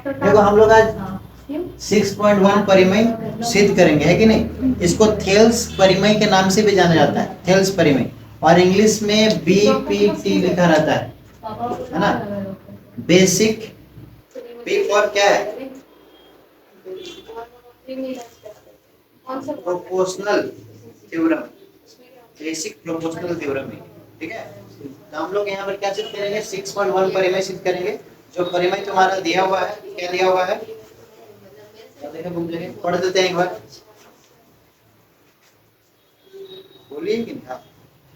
देखो हम लोग आज 6.1 परिमय सिद्ध करेंगे, है कि नहीं। इसको थेल्स परिमय के नाम से भी जाना जाता है, थेल्स परिमय, और इंग्लिश में BPT लिखा रहता है ना। बेसिक पी फॉर क्या है, proportional theorem, basic proportional theorem है, ठीक है। तो हम लोग यहाँ पर क्या सिद्ध करेंगे, 6.1 परिमय सिद्ध करेंगे। जो परिमय तुम्हारा दिया हुआ है, क्या दिया हुआ है, पढ़ देते हैं एक बार, बोलिए कि हाँ।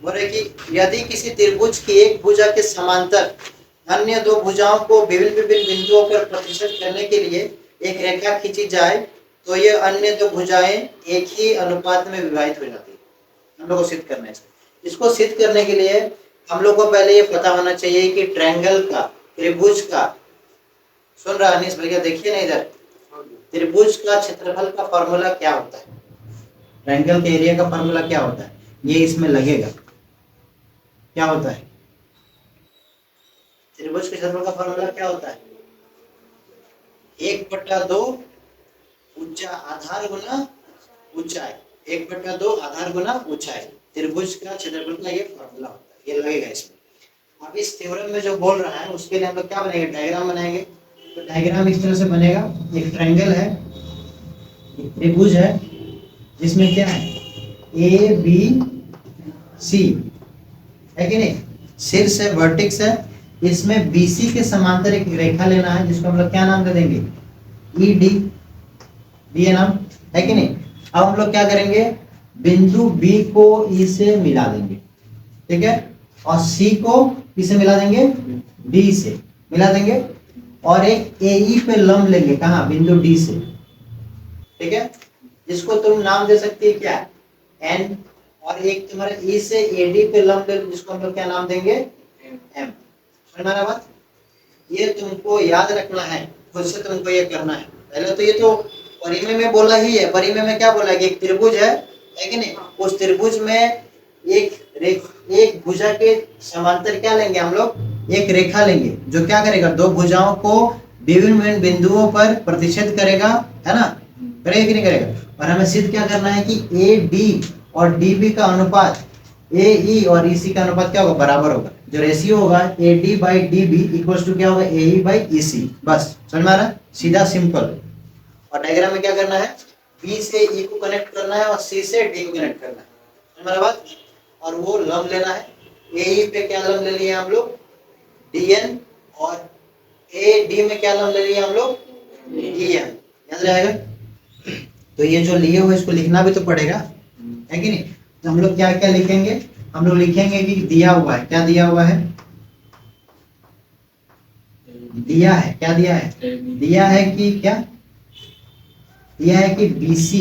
बोले कि यदि किसी त्रिभुज की एक भुजा के समांतर अन्य दो भुजाओं को विभिन्न विभिन्न बिंदुओं पर प्रतिच्छेद करने के लिए एक रेखा खींची जाए तो ये अन्य दो भुजाएं एक ही अनुपात में विभाजित हो जाती है। हम लोग को सिद्ध करना है। इसको सिद्ध करने के लिए हम लोग को पहले ये पता होना चाहिए कि ट्रायंगल का, त्रिभुज का, सुन रहा अनिश भैया, देखिए ना इधर, त्रिभुज का क्षेत्रफल का फॉर्मूला क्या होता है, ट्रायंगल के एरिया का फॉर्मूला क्या होता है, ये इसमें लगेगा। क्या होता है त्रिभुज के क्षेत्रफल का फॉर्मूला, क्या होता है, 1/2 ऊंचा आधार गुना ऊंचाई, 1/2 आधार गुना ऊंचाई, त्रिभुज का क्षेत्रफल का ये फॉर्मूला होता है, ये लगेगा इसमें। अब इस थ्योरम में जो बोल रहा है उसके लिए हम लोग क्या बनाएंगे, डायग्राम बनाएंगे। तो डायग्राम इस तरह से बनेगा, एक ट्रायंगल है, एक त्रिभुज है, जिसमें क्या है ABC है कि नहीं, शीर्ष है, वर्टेक्स है, इसमें BC के समांतर एक रेखा लेना है जिसको हम लोग क्या नाम दे देंगे, ED, दिए नाम, है कि नहीं। अब हम लोग क्या करेंगे, बिंदु B को E से मिला देंगे, ठीक है, और C को किसे मिला देंगे, D से मिला देंगे, और एक AE पे लंब लेंगे, कहाँ, बिंदु D से, ठीक है, जिसको तुम नाम दे सकते हैं क्या, N, और एक तुम्हारे E से AD पे लंब ले, जिसको हम लोग क्या नाम देंगे, M। समझ में आ रहा बात, ये तुमको याद रखना है, खुद से तुमको ये करना है। पहले तो ये तो परिमेय में बोला ही है, परिमेय में क्या बोला है कि एक त्रिभुज है कि नहीं, उस त्रिभुज में एक भुजा के समांतर क्या लेंगे हम लोग, एक रेखा लेंगे जो क्या करेगा, दो भुजाओं को विभिन्न विभिन्न बिंदुओं पर प्रतिच्छेद करेगा, है ना, करेगा कि नहीं करेगा। और हमें सिद्ध क्या करना है कि AD और DB का अनुपात, AE और EC का अनुपात क्या होगा, बराबर होगा। जो रेशियो होगा AD/DB इक्वल्स टू क्या होगा, AE by EC। बस समझ में आ रहा है, सीधा सिंपल। और डायग्राम में क्या करना है, B से E को कनेक्ट करना है और C से D को कनेक्ट करना है, समझ में आ रहा बात। और वो लंब लेना है, AE पे क्या लंब ले लिए हम लोग, DN, और AD में क्या लंब ले लिए हम लोग, DN, याद रहेगा। तो ये जो लिए हुए इसको लिखना भी तो पड़ेगा, है कि नहीं। तो हम लोग क्या क्या लिखेंगे, हम लोग लिखेंगे कि दिया हुआ है, क्या दिया हुआ है, दिया है, क्या दिया है, दिया है कि क्या, दिया है कि BC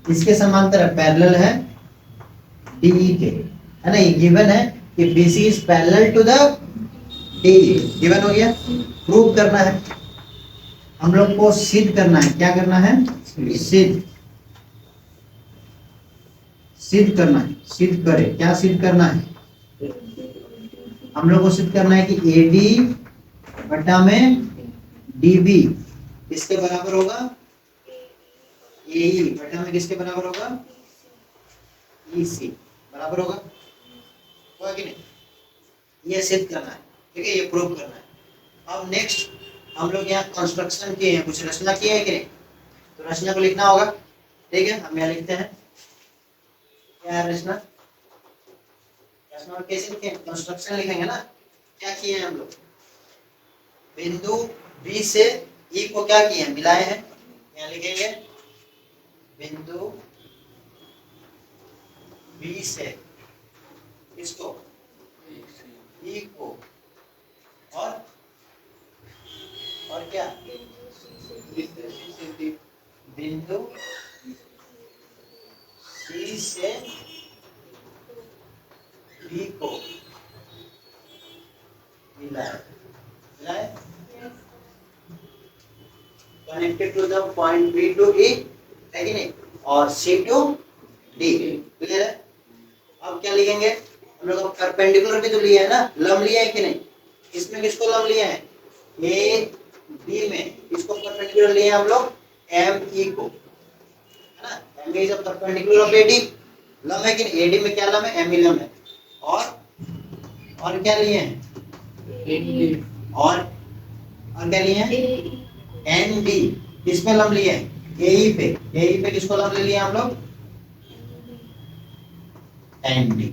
इसके समांतर है, पैरेलल है DE के, है ना। ये गिवन है कि BC is parallel to the DE, given हो गया। प्रूव करना है, हम लोग को सिद्ध करना है, क्या करना है, सिद्ध करना है, सिद्ध करे, क्या सिद्ध करना है, हम लोग को सिद्ध करना है कि AD बटा में DB किसके बराबर होगा, AE बटा में किसके बराबर होगा, EC बराबर होगा कि नहीं। ये सिद्ध करना है, ठीक है, ये प्रूव करना है। अब नेक्स्ट हम लोग यहाँ कंस्ट्रक्शन किए हैं, कुछ रचना किए हैं कि नहीं, तो रचना को लिखना होगा, ठीक है। हम यहाँ लिखते हैं, क्या है रचना, रचना कैसे लिखेंगे, कंस्ट्रक्शन लिखेंगे ना। क्या किए हैं हम लोग, बिंदु B से E को क्या किए हैं, मिलाए हैं, यहाँ लिखेंगे बिंदु B से इसको E को, और क्या, बिंदु C से B को मिलाए, connected to the point B to E, है कि नहीं, और C to D, क्लियर है। अब क्या लिखेंगे, हम लोग परपेंडिकुलर भी तो लिए है ना, लंब लिया है कि नहीं, इसमें किसको लंब लिया है, बी में इसको परपेंडिकुलर लिए हम लोग एम ई को, है ना। M is a perpendicular of AD, लंब है कि नहीं, एडी में क्या लंब है, एम ई लंब है। और क्या लिए हैं, और क्या लिए हैं, एन डी किसमें लंब लिए हैं, एई पे, एई पे किसको लंब ले लिया हम लोग, एन डी।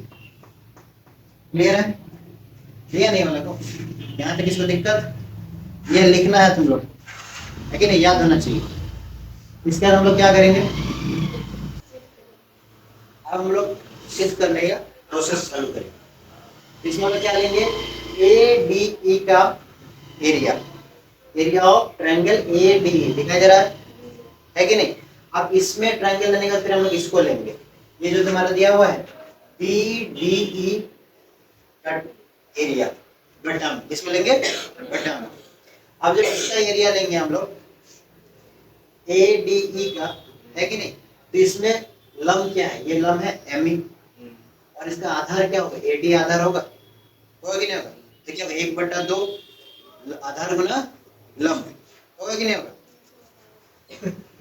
क्लियर है, क्लियर नहीं वाला को, यहाँ तक इसको दिक्कत, ये लिखना है तुम लोग, है कि नहीं, याद होना चाहिए। इसके बाद हम लोग क्या करेंगे, अब हम लोग शिफ्ट करने का प्रोसेस चालू करेंगे। इसमें हम लोग क्या लेंगे, ए डी ई का area, area of triangle A D E दिखाई दे रहा है कि नहीं। अब इसमें ट्रायंगल लेने का फिर हम लोग इसको लेंगे, ये जो तुम्हारा दिया हुआ है बी डी ई का एरिया गड्ढा में, किसमें लेंगे, गड्ढा में। अब जब इसका एरिया लेंगे हम लोग ए डी ई का, है कि नहीं, तो इसमें लंब क्या है, ये लंब है एम ई, और इसका आधार क्या होगा, ए डी आधार होगा कि नहीं होगा, तो क्या होगा 1/2 आधार गुना लंब, होगा कि नहीं होगा।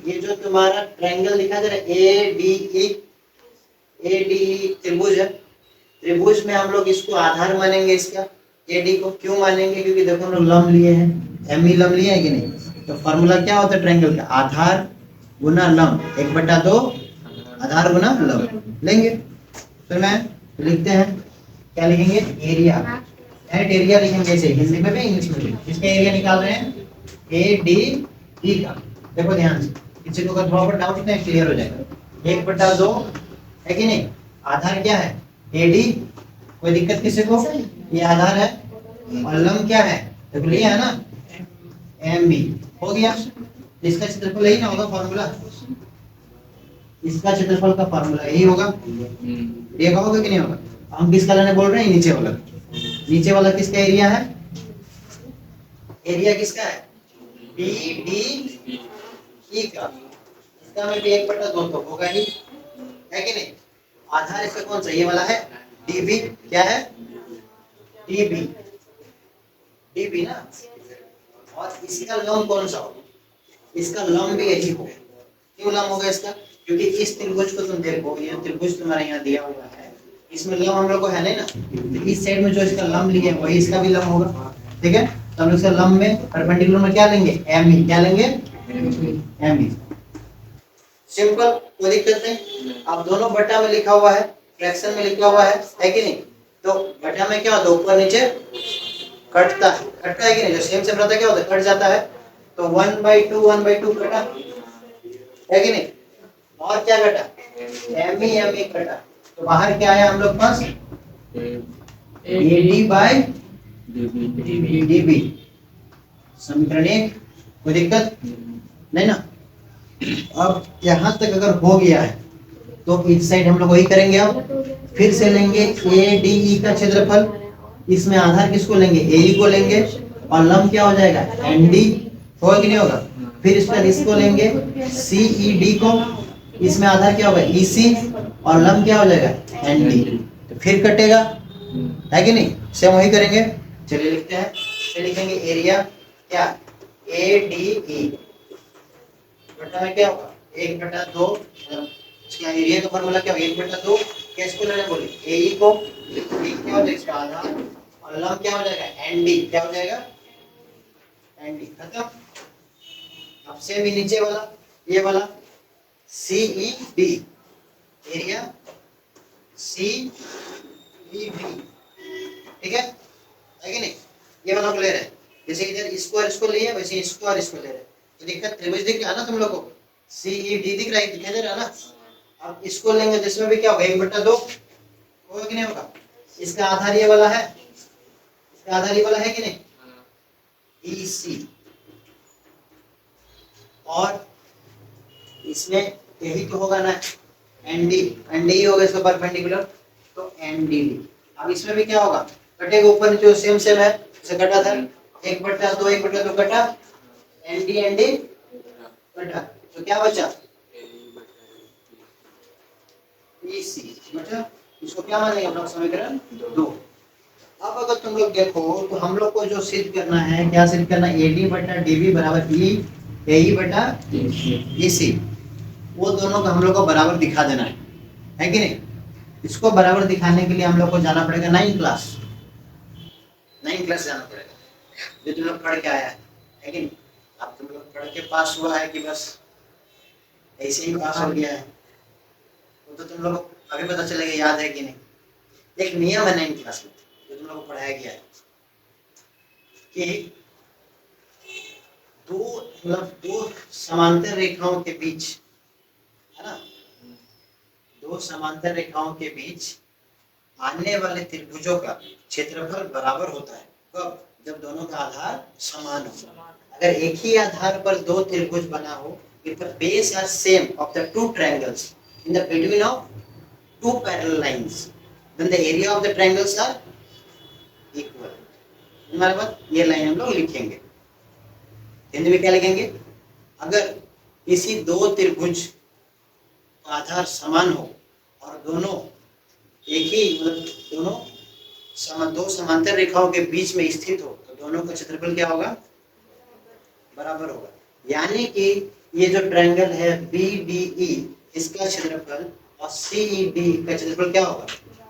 ये जो तुम्हारा ट्रायंगल दिखा दे रहा है ए डी ई त्रिभुज है, त्रिभुज में हम लोग इसको आधार मानेंगे, इसका एडी को क्यों मानेंगे, क्योंकि देखो हम लोग लंब लिए हैं, एम ई लंब लिए हैं कि नहीं। तो फॉर्मूला क्या होता है ट्रायंगल का, आधार गुना लंब 1/2 आधार गुना लंब लेंगे। फिर मैं लिखते हैं, क्या लिखेंगे, एरिया, नेट एरिया लिखेंगे, ऐसे हिंदी में भी इंग्लिश में भी। इसका एरिया निकाल रहे हैं ए डी ई का, देखो ध्यान से, किसी को अगर थोड़ा बहुत डाउट नहीं क्लियर हो जाएगा। 1/2 है कि नहीं, आधार क्या है ए डी, कोई दिक्कत किसी को, ये आधार है, और लंब क्या है, देखो लिया है ना एम बी, हो गया। इसका क्षेत्रफल यही ना होगा फॉर्मूला, इसका क्षेत्रफल का फॉर्मूला यही होगा, ये होगा कि नहीं होगा। हम किसका लेने बोल रहे हैं, नीचे वाला, नीचे वाला किसका एरिया है, एरिया किसका है बी डी ई का, इसका में भी 1/2 तो होगा ही, है कि नहीं। आधार इसका कौन सा, ये वाला है डीबी, क्या है डीबी, डीबी ना, और इसका लंब कौन सा होगा, इसका लंब भी यही होगा। क्यों लंब होगा इसका, क्योंकि इस त्रिभुज को तुम देखो, ये त्रिभुज तुम्हारे यहाँ दिया हुआ है, इसमें लंब हम लोग को है नहीं ना, तो इस साइड में जो इसका लंब लिया है वही इसका भी लंब होगा, ठीक है। तो हम लोग इसका लंब में परपेंडिकुलर में क्या लेंगे, एम ई, क्या लेंगे एम ई, सिंपल, कोई दिक्कत नहीं। अब दोनों बटा में लिखा हुआ है, फ्रैक्शन में लिखा हुआ है कि नहीं, तो बटा में क्या होता है, ऊपर नीचे कटता है कि नहीं, जो सेम सेम रहता है क्या होता है, कट जाता है, तो 1/2 कटा, है कि नहीं, और क्या कटा, एम ई कटा, तो बाहर क्या आया हम लोग पास, एडी बाय डीबी, समीकरण 1, कोई दिक्कत नहीं ना। अब यहाँ तक अगर हो गया है तो इस साइड हम लोग वही करेंगे, अब फिर से लेंगे ए डी ई का क्षेत्रफल, इसमें आधार किसको लेंगे, ए ई को लेंगे, और लंब क्या हो जाएगा एन डी, होगा कि नहीं होगा। फिर इस पर इसको लेंगे सी ई डी को, इसमें आधार क्या होगा ई सी, और लंब क्या हो जाएगा एन डी, तो फिर कटेगा, है कि नहीं, सेम वही करेंगे। चलिए लिखते हैं, फिर लिखेंगे एरिया क्या ए डी ई, बटा में क्या होगा 1/2, इसका एरिया का फॉर्मूला क्या होगा 1/2, किसको लेने बोले ए ई को, क्या हो जाएगा इसका आधार, और लंब क्या हो जाएगा एन डी, क्या हो जाएगा एन डी, खत्म। अब सेम ही नीचे वाला, ये वाला सी ई डी, एरिया सी ई डी, ठीक है कि नहीं, ये वाला को ले रहे हैं, जैसे इधर इसको और इसको लिए वैसे इसको और इसको ले रहे हैं, तो दिक्कत त्रिभुज दिख रहा है ना तुम लोग को, सी ई डी दिख रहा है, दिखाई दे रहा है ना। अब इसको लेंगे जिसमें भी क्या होगा 1/2, होगा कि नहीं होगा। इसका आधार ये वाला है, इसका आधार ये वाला है कि नहीं ई सी, और इसमें यही तो होगा ना एन डी होगा इसका परपेंडिकुलर, तो एन डी डी। अब इसमें भी क्या होगा, कटेगा ऊपर जो सेम सेम है, जैसे कटा था 1/2 कटा, एन डी कटा, तो क्या बचा ई सी, बचा, इसको क्या मानेंगे हम लोग समीकरण 2। अब अगर तुम लोग देखो तो हम लोग को जो सिद्ध करना है, क्या सिद्ध करना है, AD बटा DB बराबर AE बटा EC, वो दोनों को हम लोग को बराबर दिखा देना है कि नहीं। इसको बराबर दिखाने के लिए हम लोग को जाना पड़ेगा 9 क्लास जाना पड़ेगा, जो तुम लोग पढ़ के आया है कि नहीं। अब तुम लोग पढ़ के पास हुआ है कि बस ऐसे ही पास हो गया है, वो तो तुम लोग को अभी पता चलेगा याद है कि नहीं। एक नियम है 9 क्लास में जो तुम लोग को पढ़ाया गया है कि दो समांतर रेखाओं के बीच, है ना, दो समांतर रेखाओं के बीच आने वाले त्रिभुजों का क्षेत्रफल बराबर होता है। कब? जब दोनों का आधार समान हो। अगर एक ही आधार पर दो त्रिभुज बना हो, if the base are same of the two triangles in the between of two parallel lines, then the area of the triangles are equal। हमारे पास ये लाइन हम लोग लिखेंगे, हिंदी में क्या लिखेंगे, अगर किसी दो त्रिभुज का आधार समान हो और दोनों एक ही दो समांतर रेखाओं के बीच में स्थित हो, तो दोनों का क्षेत्रफल क्या होगा, बराबर होगा। यानी कि ये जो ट्रायंगल है BDE, इसका क्षेत्रफल और CED का क्षेत्रफल क्या होगा,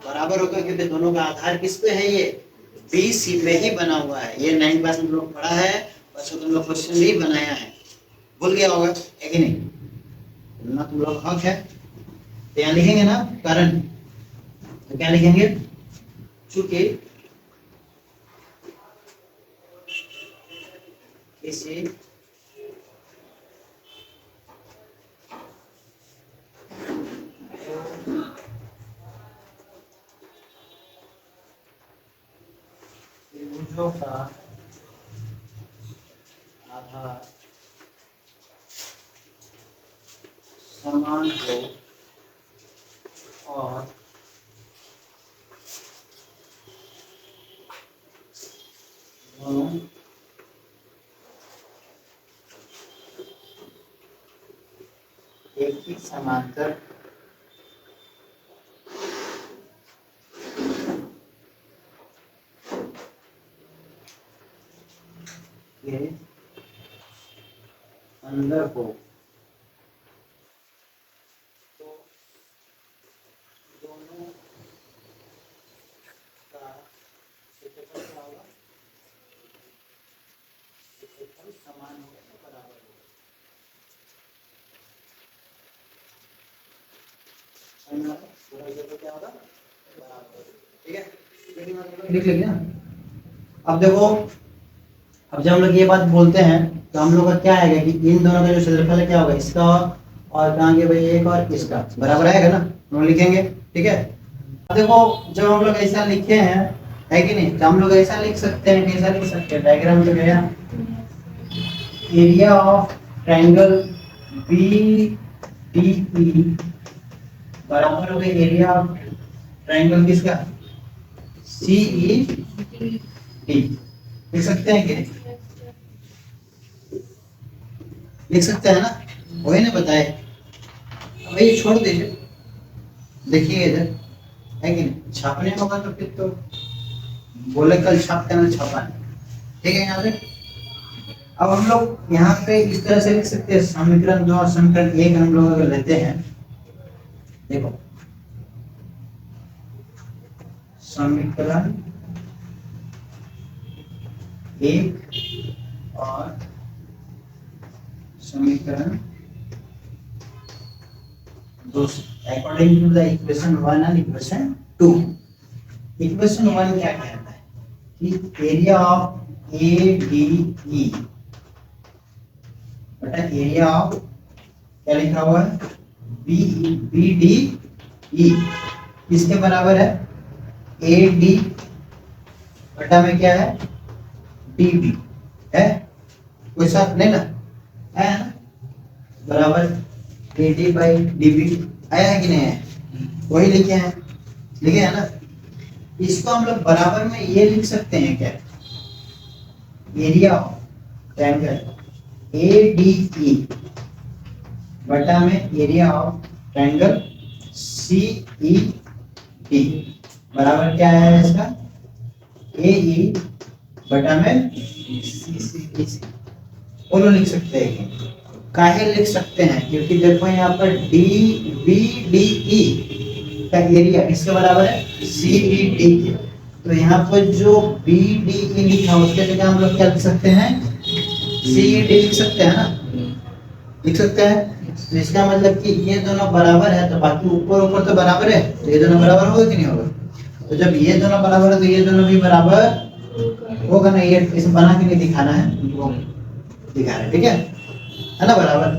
बराबर होगा, क्योंकि दोनों का आधार किस पे है, ये BC पे ही बना हुआ है। ये 9 क्लास में तुम लोग पढ़ा है, बस तुम लोग क्वेश्चन भी बनाया है, भूल गया होगा है कि नहीं। ना तुम लोग हक है, तो यहाँ लिखेंगे ना कारण, तो क्या लिखेंगे, चूंकि किसी त्रिभुजों का आधार समान हो और दोनों एक ही समांतर के अंदर हो, तो दोनों का क्षेत्रफल क्या होगा, क्षेत्रफल समान होगा, तो बराबर होगा। पूरा क्षेत्रफल क्या होगा, बराबर। ठीक है, लिख लेंगे ना। अब देखो, अब जब हम लोग ये बात बोलते हैं तो हम लोग का क्या आएगा कि इन दोनों का जो क्षेत्रफल है क्या होगा, इसका और कहाँ के भाई एक और इसका बराबर आएगा ना, हम लोग लिखेंगे। ठीक है, अब देखो जब हम लोग ऐसा लिखे हैं, है कि नहीं, तो हम लोग ऐसा लिख सकते हैं, कैसा लिख सकते हैं, डायग्राम तो गया, एरिया ऑफ ट्रायंगल BDE बराबर हो गया एरिया ऑफ ट्रायंगल किसका, CED। लिख सकते हैं कि नहीं, लिख सकते हैं ना, वही ना बताए। अब ये छोड़ दीजिए, देखिए इधर है कि नहीं, छापने होगा तो फिर तो बोले कल छाप करना छापा है। ठीक है, यहाँ पे अब हम लोग यहाँ पे इस तरह से लिख सकते हैं, समीकरण 2 और समीकरण 1 हम लोग अगर लेते हैं, देखो समीकरण 1 और समीकरण 2 according to the equation 1 and equation 2। Equation 1 क्या कहता है कि एरिया ऑफ ADE बटा एरिया ऑफ, क्या लिखा हुआ है, BDE किसके बराबर है, AD बटा में क्या है, DB है, कोई साथ नहीं ना, है ना, बराबर AD बाई DB आया है कि नहीं है, वही लिखे हैं, लिखे है ना। इसको हम लोग बराबर में ये लिख सकते हैं क्या, एरिया ऑफ ट्रायंगल ADE बटा में एरिया ऑफ ट्रायंगल CED बराबर क्या है इसका, ए ई बटा में बोलो लिख सकते हैं। काहे लिख सकते हैं? क्योंकि देखो यहाँ पर डी बी डी ई का एरिया किसके बराबर है? सी ई डी के। तो यहाँ पर जो बी डी ई लिखा उसके जगह हम लोग क्या लिख सकते हैं? सी ई डी लिख सकते हैं ना, लिख सकते हैं। तो इसका मतलब कि ये दोनों बराबर है तो बाकी ऊपर ऊपर तो बराबर है, तो ये दोनों बराबर होगा कि नहीं होगा? तो जब ये दोनों बराबर है तो ये दोनों भी बराबर होगा ना। ये इसमें बना के नहीं दिखाना है, दिखा रहे, ठीक है ना, बराबर।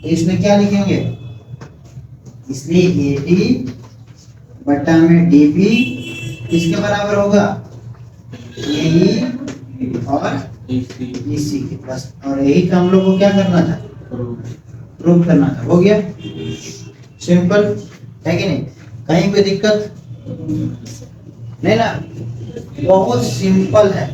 तो इसमें क्या लिखेंगे? इसलिए ए डी बटा में डी बी किसके बराबर होगा? ए ई और ई सी के। बस, और यही तो हम लोग को क्या करना था? प्रूव करना था। हो गया, सिंपल है कि नहीं? कहीं कोई दिक्कत नहीं ना, बहुत सिंपल है।